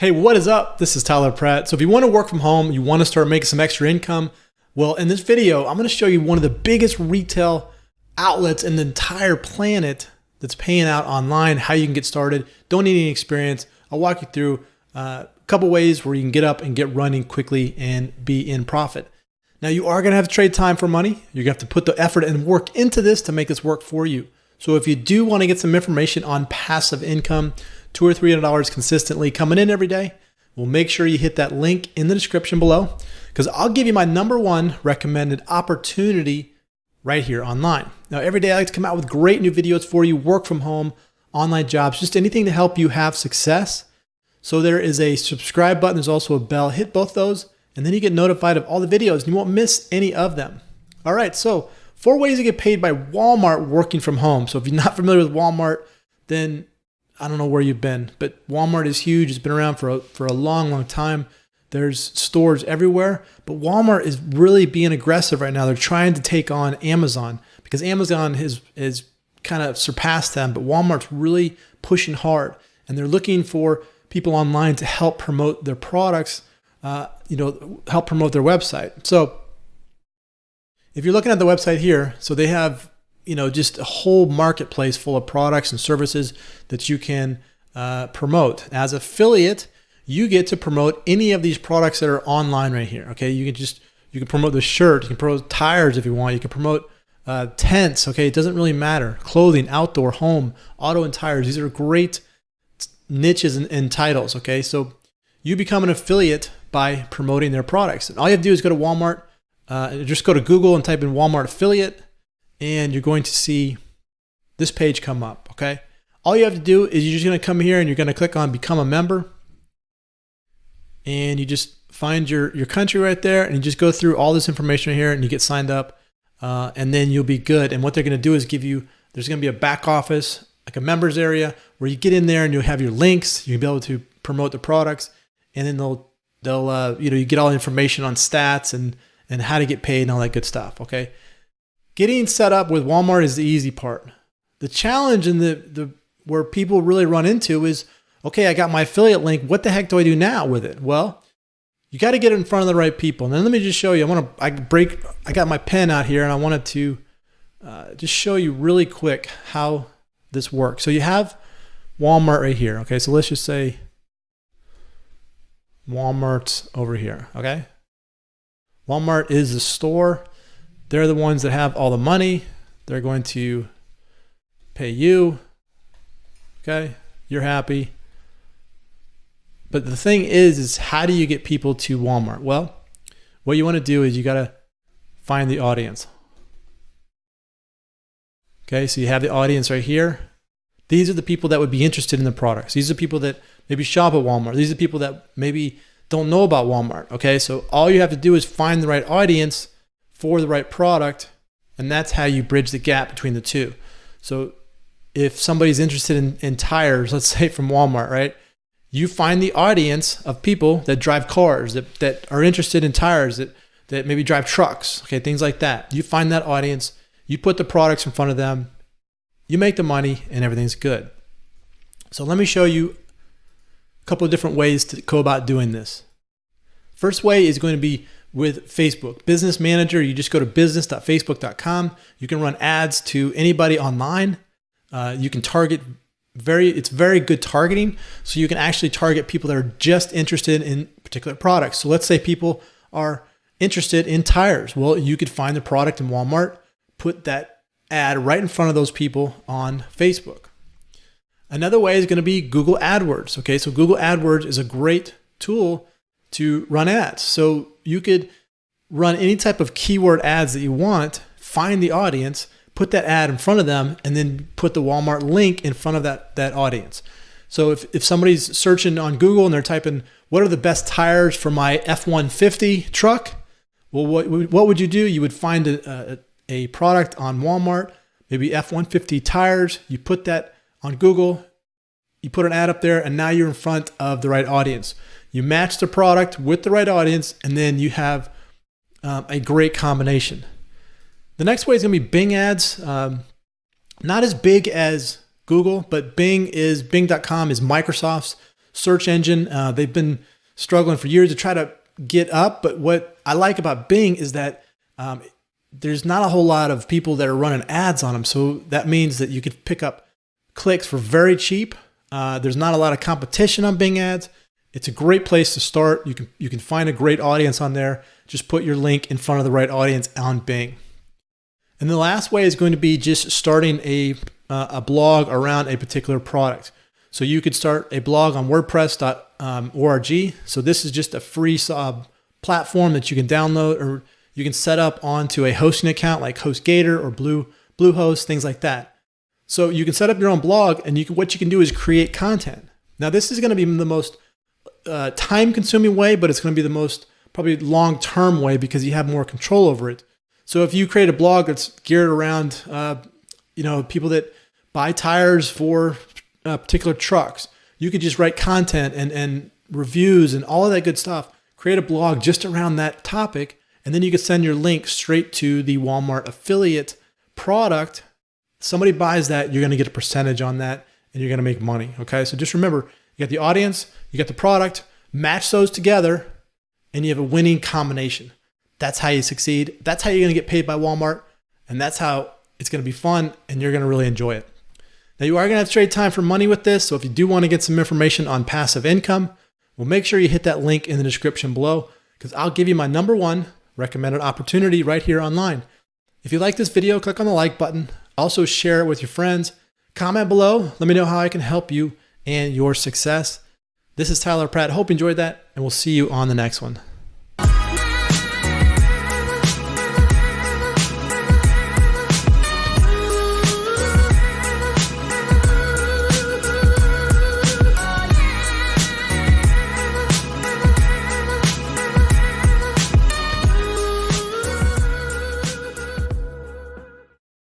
Hey, what is up? This is Tyler Pratt. So if you want to work from home, you want to start making some extra income, well, in this video, I'm going to show you one of the biggest retail outlets in the entire planet that's paying out online, how you can get started. Don't need any experience. I'll walk you through a couple ways where you can get up and get running quickly and be in profit. Now, you are going to have to trade time for money. You're going to have to put the effort and work into this to make this work for you. So if you do want to get some information on passive income, $200 or $300 consistently coming in every day, well, make sure you hit that link in the description below, because I'll give you my #1 recommended opportunity right here online. Now, every day I like to come out with great new videos for you, work from home, online jobs, just anything to help you have success. So there is a subscribe button. There's also a bell. Hit both those, and then you get notified of all the videos, and you won't miss any of them. All right, so 4 ways to get paid by Walmart working from home. So if you're not familiar with Walmart, then I don't know where you've been, but Walmart is huge. It's been around for a long, long time. There's stores everywhere, but Walmart is really being aggressive right now. They're trying to take on Amazon because Amazon has kind of surpassed them, but Walmart's really pushing hard, and they're looking for people online to help promote their products, help promote their website. So if you're looking at the website here, so they have just a whole marketplace full of products and services that you can promote. As affiliate, you get to promote any of these products that are online right here. Okay, you can promote the shirt, you can promote tires if you want, you can promote tents. Okay, it doesn't really matter. Clothing, outdoor, home, auto, and tires. These are great niches and titles. Okay, so you become an affiliate by promoting their products. And all you have to do is go to Walmart. Just go to Google and type in Walmart affiliate, and you're going to see this page come up, okay? All you have to do is you're just going to come here and you're going to click on Become a Member, and you just find your country right there, and you just go through all this information right here, and you get signed up, and then you'll be good. And what they're going to do is there's going to be a back office, like a members area, where you get in there and you'll have your links. You'll be able to promote the products, and then you get all the information on stats and how to get paid and all that good stuff, okay? Getting set up with Walmart is the easy part. The challenge and the where people really run into is, okay, I got my affiliate link. What the heck do I do now with it? Well, you got to get it in front of the right people. And then let me just show you. I got my pen out here, and I wanted to just show you really quick how this works. So you have Walmart right here. Okay, so let's just say Walmart's over here. Okay, Walmart is the store. They're the ones that have all the money. They're going to pay you. Okay, you're happy. But the thing is how do you get people to Walmart? Well, what you want to do is you got to find the audience. Okay, so you have the audience right here. These are the people that would be interested in the products. These are people that maybe shop at Walmart. These are people that maybe don't know about Walmart. Okay, so all you have to do is find the right audience for the right product, and that's how you bridge the gap between the two. So if somebody's interested in tires, let's say from Walmart, right? You find the audience of people that drive cars, that are interested in tires, that maybe drive trucks, okay, things like that. You find that audience, you put the products in front of them, you make the money, and everything's good. So let me show you a couple of different ways to go about doing this. First way is going to be with Facebook. Business Manager, you just go to business.facebook.com. You can run ads to anybody online. You can target it's very good targeting. So you can actually target people that are just interested in particular products. So let's say people are interested in tires. Well, you could find the product in Walmart, put that ad right in front of those people on Facebook. Another way is going to be Google AdWords. Okay, so Google AdWords is a great tool to run ads. So you could run any type of keyword ads that you want, find the audience, put that ad in front of them, and then put the Walmart link in front of that audience. So if somebody's searching on Google and they're typing, what are the best tires for my F-150 truck? Well, what would you do? You would find a product on Walmart, maybe F-150 tires. You put that on Google, you put an ad up there, and now you're in front of the right audience. You match the product with the right audience, and then you have a great combination. The next way is going to be Bing ads. Not as big as Google, but Bing.com is Microsoft's search engine. They've been struggling for years to try to get up. But what I like about Bing is that there's not a whole lot of people that are running ads on them. So that means that you could pick up clicks for very cheap. There's not a lot of competition on Bing ads. It's a great place to start. You can find a great audience on there. Just put your link in front of the right audience on Bing. And the last way is going to be just starting a blog around a particular product. So you could start a blog on WordPress.org. So this is just a free platform that you can download, or you can set up onto a hosting account like HostGator or Bluehost, things like that. So you can set up your own blog, and what you can do is create content. Now this is going to be the most time-consuming way, but it's going to be the most probably long-term way because you have more control over it. So if you create a blog that's geared around, people that buy tires for particular trucks, you could just write content and reviews and all of that good stuff. Create a blog just around that topic, and then you could send your link straight to the Walmart affiliate product. Somebody buys that, you're going to get a percentage on that, and you're going to make money. Okay, so just remember, you got the audience, you got the product, match those together, and you have a winning combination. That's how you succeed. That's how you're going to get paid by Walmart, and that's how it's going to be fun, and you're going to really enjoy it. Now, you are going to have to trade time for money with this, so if you do want to get some information on passive income, well, make sure you hit that link in the description below, because I'll give you my #1 recommended opportunity right here online. If you like this video, click on the like button. Also share it with your friends. Comment below. Let me know how I can help you and your success. This is Tyler Pratt. Hope you enjoyed that, and we'll see you on the next one.